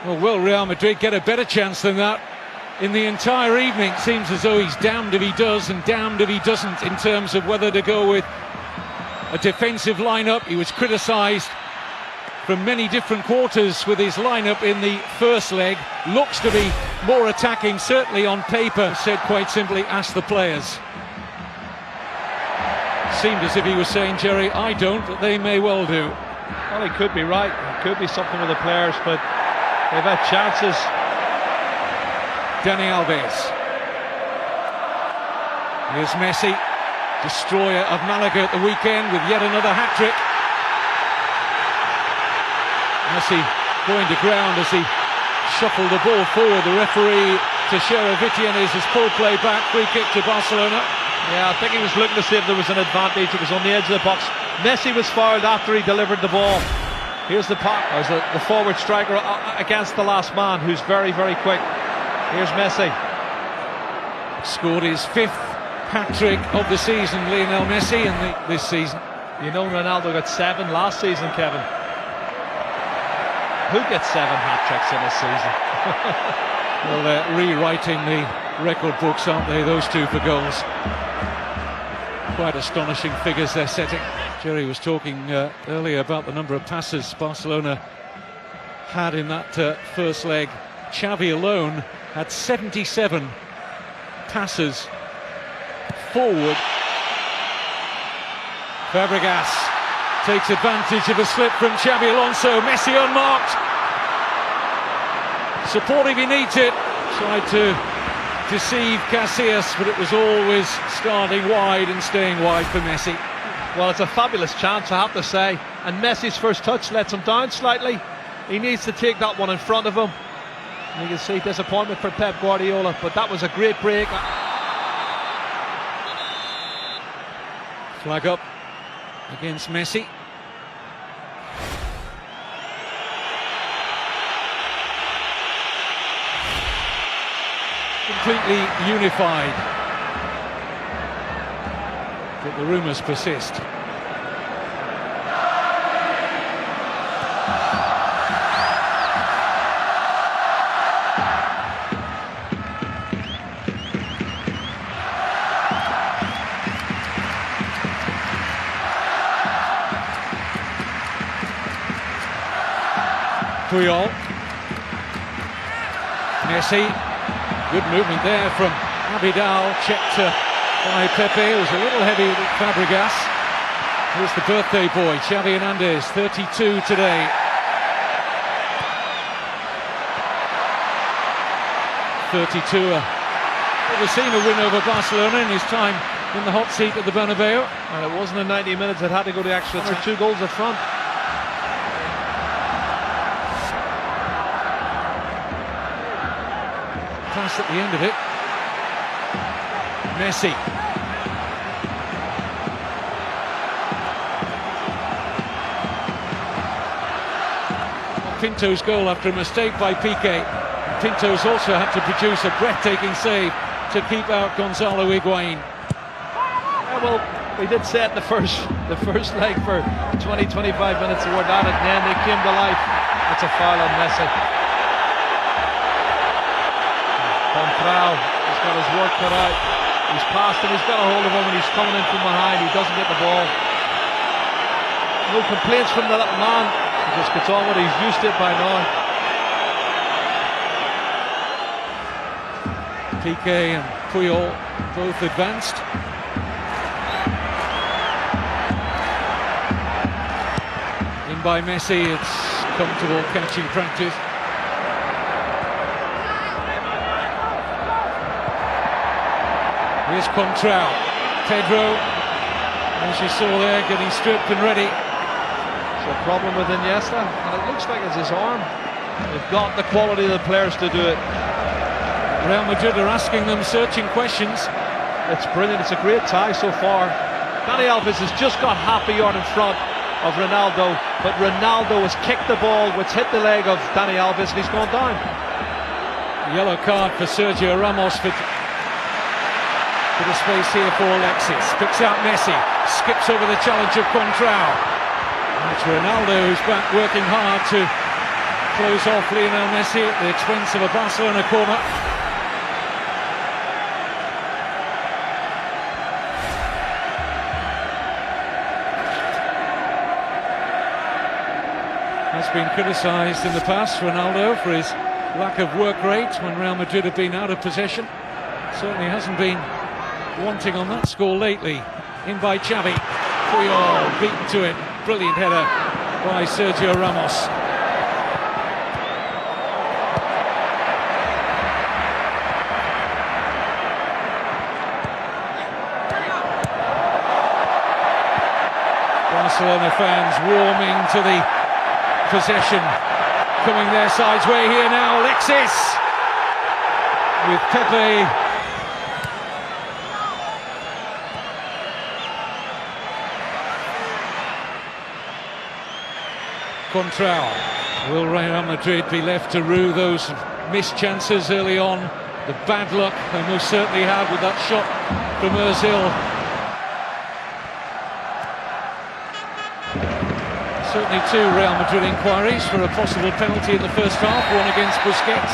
Well, will Real Madrid get a better chance than that in the entire evening? It seems as though he's damned if he does and damned if he doesn't in terms of whether to go with a defensive lineup. He was criticised from many different quarters with his lineup in the first leg. Looks to be more attacking, certainly on paper. Said quite simply, ask the players. Seemed as if he was saying, Jerry, I don't, but they may well do. Well, he could be right. It could be something with the players, but they've had chances. Dani Alves. Here's Messi, destroyer of Malaga at the weekend with yet another hat-trick. Messi going to ground as he shuffled the ball forward. The referee, Teixeira Vitianes, has pulled play back. Free kick to Barcelona. Yeah, I think he was looking to see if there was an advantage. It was on the edge of the box. Messi was fouled after he delivered the ball. Here's the forward striker against the last man, who's very, very quick. Here's Messi. Scored his 5th hat-trick of the season, Lionel Messi, in this season. You know Ronaldo got 7 last season, Kevin. Who gets 7 hat-tricks in a season? Well, they're rewriting the record books, aren't they, those two for goals? Quite astonishing figures they're setting. Jerry was talking earlier about the number of passes Barcelona had in that first leg. Xavi alone had 77 passes forward. Fabregas takes advantage of a slip from Xabi Alonso. Messi unmarked. Support if he needs it. Tried to deceive Casillas, but it was always starting wide and staying wide for Messi. Well, it's a fabulous chance, I have to say. And Messi's first touch lets him down slightly. He needs to take that one in front of him. And you can see disappointment for Pep Guardiola, but that was a great break. Flag up against Messi. Completely unified, but the rumours persist. Puyol. Messi. Good movement there from Abidal, checked by Pepe. It was a little heavy with Fabregas. Here's the birthday boy, Xavi Hernandez, 32 today. 32. Never seen a win over Barcelona in his time in the hot seat at the Bernabeu. And it wasn't in 90 minutes, it had to go to extra time. 2 goals up front. Pass at the end of it. Messi. Pinto's goal after a mistake by Piqué. Pinto's also had to produce a breathtaking save to keep out Gonzalo Higuain. Yeah, well, we did set the first leg for 20-25 minutes of at it, and then they came to life. That's a foul on Messi. Contra, he's got his work cut out. He's passed him, he's got a hold of him, and he's coming in from behind. He doesn't get the ball. No complaints from the little man. He just gets on with it. He's used to it by now. Piqué and Puyol both advanced. In by Messi, it's comfortable catching practice. Here's contra. Pedro, as you saw there, getting stripped and ready. It's a problem with Iniesta, and it looks like it's his arm. They've got the quality of the players to do it. Real Madrid are asking them searching questions. It's brilliant, it's a great tie so far. Dani Alves has just got half a yard in front of Ronaldo, but Ronaldo has kicked the ball, which hit the leg of Dani Alves, and he's gone down. Yellow card for Sergio Ramos for the space here for Alexis. Picks out Messi, skips over the challenge of Contra. It's Ronaldo who's back working hard to close off Lionel Messi at the expense of a Barcelona corner. Has been criticised in the past, Ronaldo, for his lack of work rate when Real Madrid have been out of possession. Certainly hasn't been wanting on that score lately. In by Xavi. Puyol beaten to it. Brilliant header by Sergio Ramos. Barcelona fans warming to the possession. Coming their side's way here now. Alexis with Pepe. Contra. Will Real Madrid be left to rue those missed chances early on? The bad luck they most certainly had with that shot from Ozil. Certainly two Real Madrid inquiries for a possible penalty in the first half. One against Busquets,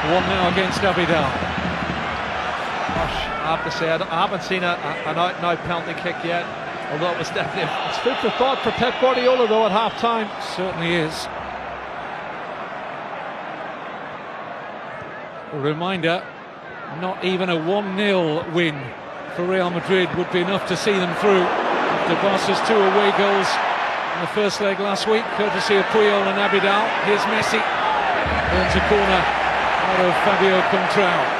one now against Abidal. I have to say, I haven't seen an out-and-out penalty kick yet. Although it was definitely, it's food for thought for Pep Guardiola though at half-time. Certainly is. A reminder, not even a 1-0 win for Real Madrid would be enough to see them through. After Barca's 2 away goals in the first leg last week, courtesy of Puyol and Abidal. Here's Messi, earns a corner out of Fabio Contra.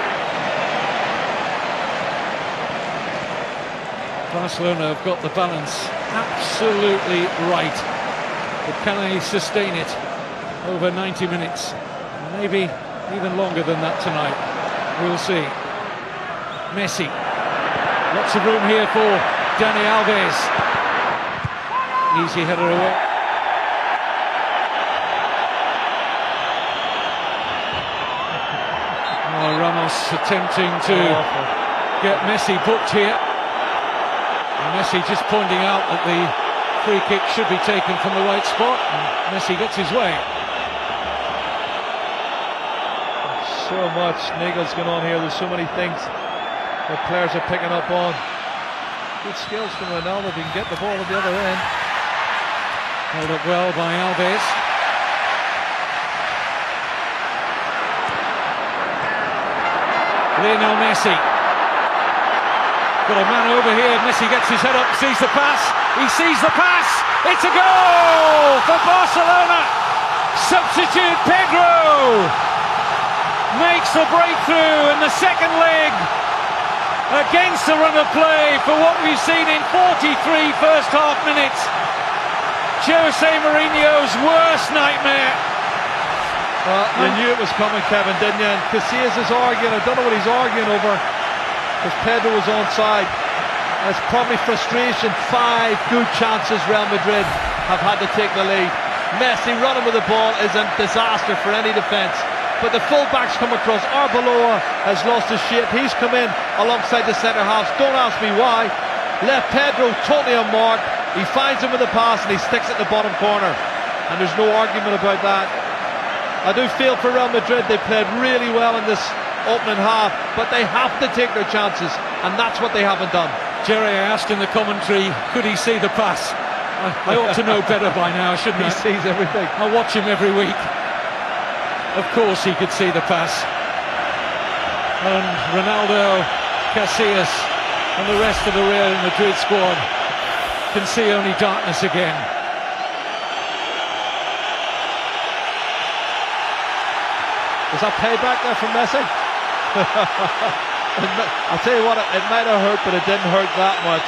Barcelona have got the balance absolutely right, but can they sustain it over 90 minutes? Maybe even longer than that tonight. We'll see. Messi, lots of room here for Dani Alves. Easy header away. Oh, Ramos attempting to get Messi booked here. And Messi just pointing out that the free kick should be taken from the right spot, and Messi gets his way. So much niggles going on here. There's so many things that players are picking up on. Good skills from Ronaldo. He can get the ball at the other end. Held up well by Alves. Lionel Messi. Got a man over here. Messi gets his head up, sees the pass. He sees the pass. It's a goal for Barcelona. Substitute Pedro makes the breakthrough in the second leg against the run of play for what we've seen in 43 first half minutes. Jose Mourinho's worst nightmare. Well, you knew it was coming, Kevin, didn't you? And Casillas is arguing. I don't know what he's arguing over, because Pedro was onside. It's probably frustration. 5 good chances Real Madrid have had to take the lead. Messi running with the ball is a disaster for any defence. But the full-backs come across. Arbeloa has lost his shape. He's come in alongside the centre halves. Don't ask me why. Left Pedro totally unmarked. He finds him with the pass and he sticks it in the bottom corner. And there's no argument about that. I do feel for Real Madrid. They played really well in this opening half, but they have to take their chances, and that's what they haven't done. Jerry, I asked in the commentary, could he see the pass? I ought to know better by now, shouldn't I? He sees everything. I watch him every week. Of course he could see the pass. And Ronaldo, Casillas and the rest of the Real Madrid squad can see only darkness again. Is that payback there from Messi? I'll tell you what, it might have hurt, but it didn't hurt that much.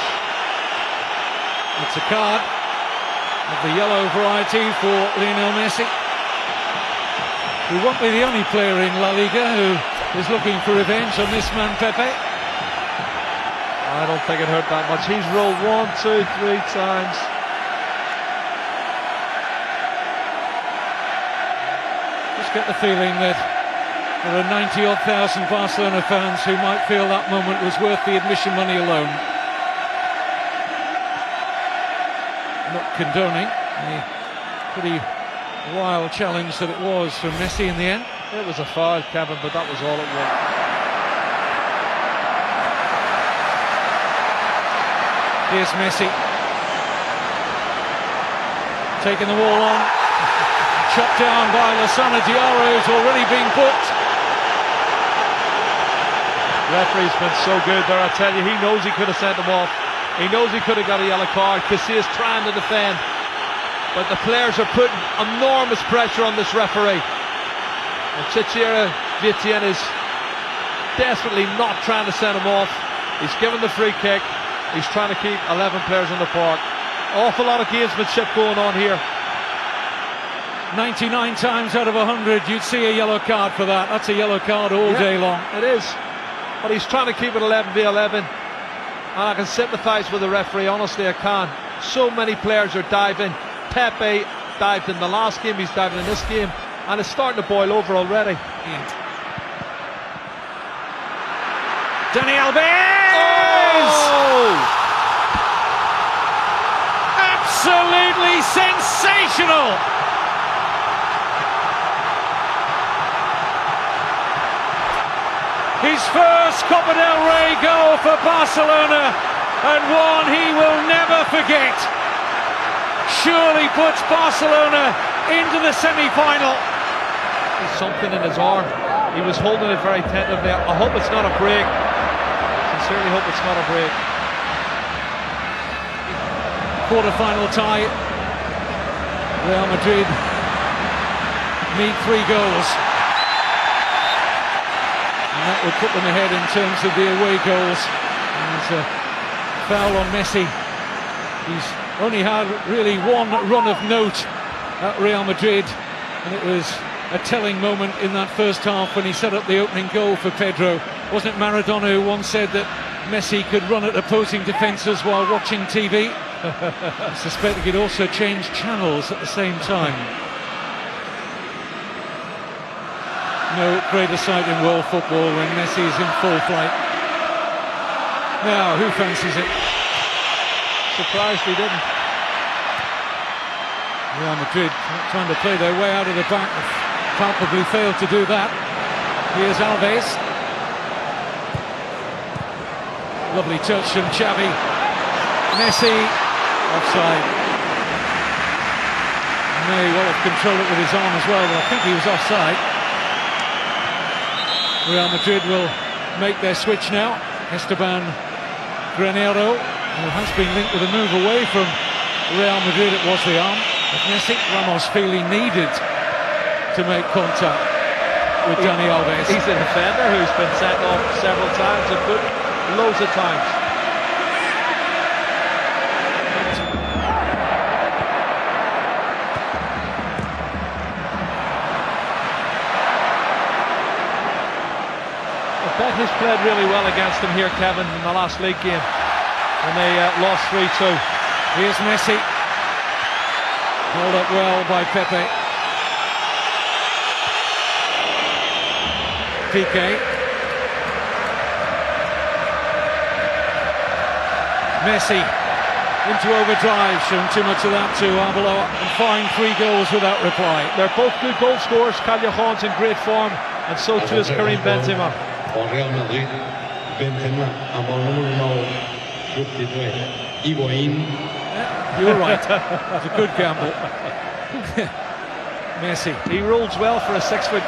It's a card of the yellow variety for Lionel Messi, who won't be the only player in La Liga who is looking for revenge on this man Pepe. I don't think it hurt that much. He's rolled 1, 2, 3 times. Just get the feeling that there are 90-odd thousand Barcelona fans who might feel that moment was worth the admission money alone. Not condoning a pretty wild challenge that it was from Messi in the end. It was a foul, Kevin, but that was all it was. Here's Messi. Taking the ball on. Chopped down by Lassana Diarra, who's already been booked. Referee's been so good there, I tell you. He knows he could have sent him off. He knows he could have got a yellow card. Casillas trying to defend, but the players are putting enormous pressure on this referee. And Chichira Vietien is desperately not trying to send him off. He's given the free kick. He's trying to keep 11 players in the park. Awful lot of gamesmanship going on here. 99 times out of 100 you'd see a yellow card for that. That's a yellow card all day long. It is. But he's trying to keep it 11v11. And I can sympathise with the referee, honestly I can. So many players are diving. Pepe dived in the last game, he's diving in this game, and it's starting to boil over already. Dani Alves! Oh! Absolutely sensational! His first Copa del Rey goal for Barcelona, and one he will never forget. Surely puts Barcelona into the semi-final. There's something in his arm. He was holding it very tentatively. I hope it's not a break. Sincerely hope it's not a break. Quarter-final tie. Real Madrid need 3 goals. And that would put them ahead in terms of the away goals. There's a foul on Messi. He's only had really one run of note at Real Madrid, and it was a telling moment in that first half when he set up the opening goal for Pedro. Wasn't it Maradona who once said that Messi could run at opposing defences while watching TV? I suspect he could also change channels at the same time. No greater sight in world football when Messi is in full flight. Now, who fancies it? Surprised he didn't. Real Madrid trying to play their way out of the back, palpably failed to do that. Here's Alves. Lovely touch from Xavi. Messi, offside. May well have controlled it with his arm as well, but I think he was offside. Real Madrid will make their switch now. Esteban Granero, who has been linked with a move away from Real Madrid. It was the arm of Messi. Ramos feeling needed to make contact with Dani Alves. He's a defender who's been sent off several times and put loads of times. He's played really well against them here, Kevin, in the last league game when they lost 3-2. Here's Messi. Held up well by Pepe. Piqué. Messi into overdrive, showing too much of that to Arbeloa, and find 3 goals without reply. They're both good goal scorers. Callejon's in great form, and so too is Karim Benzema. Real Madrid, Benzema, amb el número 9, substitueix Higuaín. You were right. It's a good gamble. Messi. He rolls well for a 6 foot.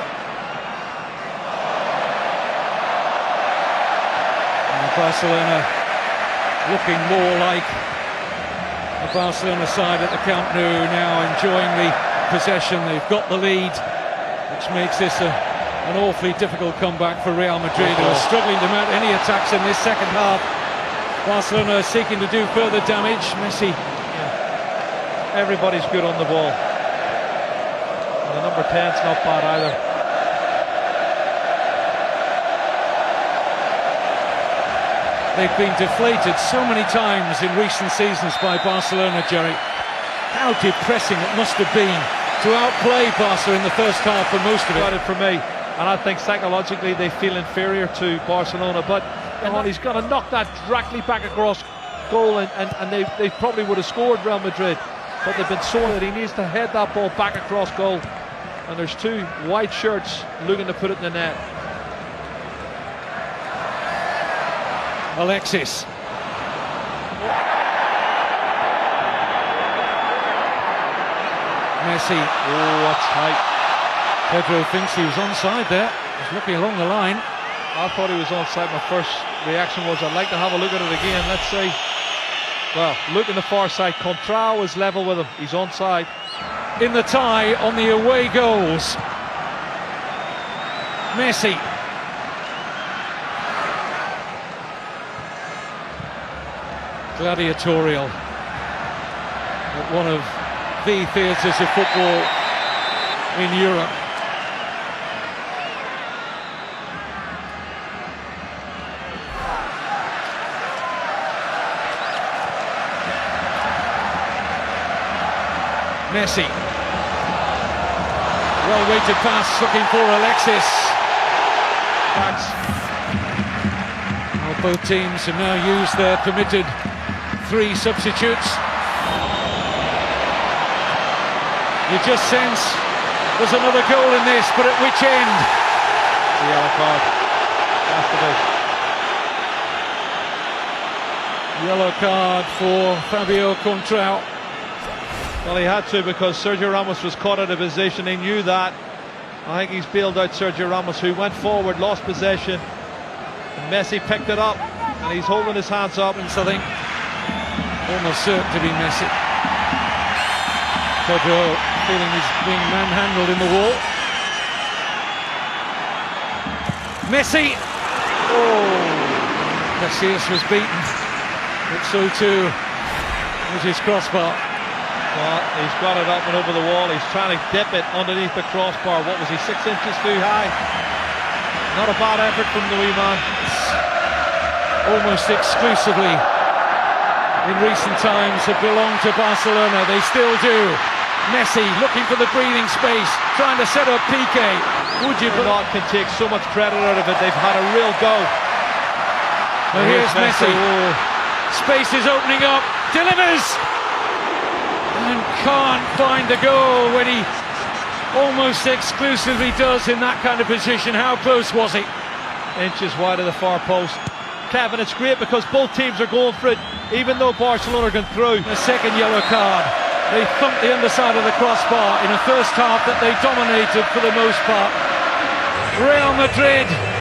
Barcelona looking more like the Barcelona side at the Camp Nou now, enjoying the possession. They've got the lead, which makes this an awfully difficult comeback for Real Madrid, who are struggling to mount any attacks in this second half. Barcelona are seeking to do further damage. Messi. Everybody's good on the ball. And the number 10's not bad either. They've been deflated so many times in recent seasons by Barcelona, Jerry. How depressing it must have been to outplay Barca in the first half for most of it. Got it for me. And I think psychologically they feel inferior to Barcelona, but he's got to knock that directly back across goal, and they probably would have scored, Real Madrid. but they've been showing that he needs to head that ball back across goal. And there's two white shirts looking to put it in the net. Alexis. Messi. Oh, that's tight. Pedro thinks he was onside there. He's looking along the line. I thought he was onside. My first reaction was I'd like to have a look at it again. Let's see. Well, look in the far side. Contra is level with him. He's onside. In the tie on the away goals. Messi. Gladiatorial at one of the theatres of football in Europe. Messi. Well weighted pass looking for Alexis. Well, both teams have now used their permitted 3 substitutes. You just sense there's another goal in this, but at which end? The yellow card. Has to be. Yellow card for Fabio Contra. Well, he had to, because Sergio Ramos was caught out of position. He knew that. I think he's bailed out Sergio Ramos, who went forward, lost possession. And Messi picked it up, and he's holding his hands up. And so I think almost certain to be Messi. Pedro feeling he's being manhandled in the wall. Messi! Oh! Casillas was beaten, but so too was his crossbar. Well, he's got it up and over the wall. He's trying to dip it underneath the crossbar. What was he, 6 inches too high? Not a bad effort from the wee man. Almost exclusively in recent times have belonged to Barcelona. They still do. Messi looking for the breathing space, trying to set up Piqué. Would you not can take so much credit out of it. They've had a real go. Well, here's Messi. Oh. Space is opening up. Delivers! And can't find the goal when he almost exclusively does in that kind of position. How close was he? Inches wide of the far post. Kevin, it's great because both teams are going for it, even though Barcelona can through. A second yellow card. They thumped the underside of the crossbar in a first half that they dominated for the most part. Real Madrid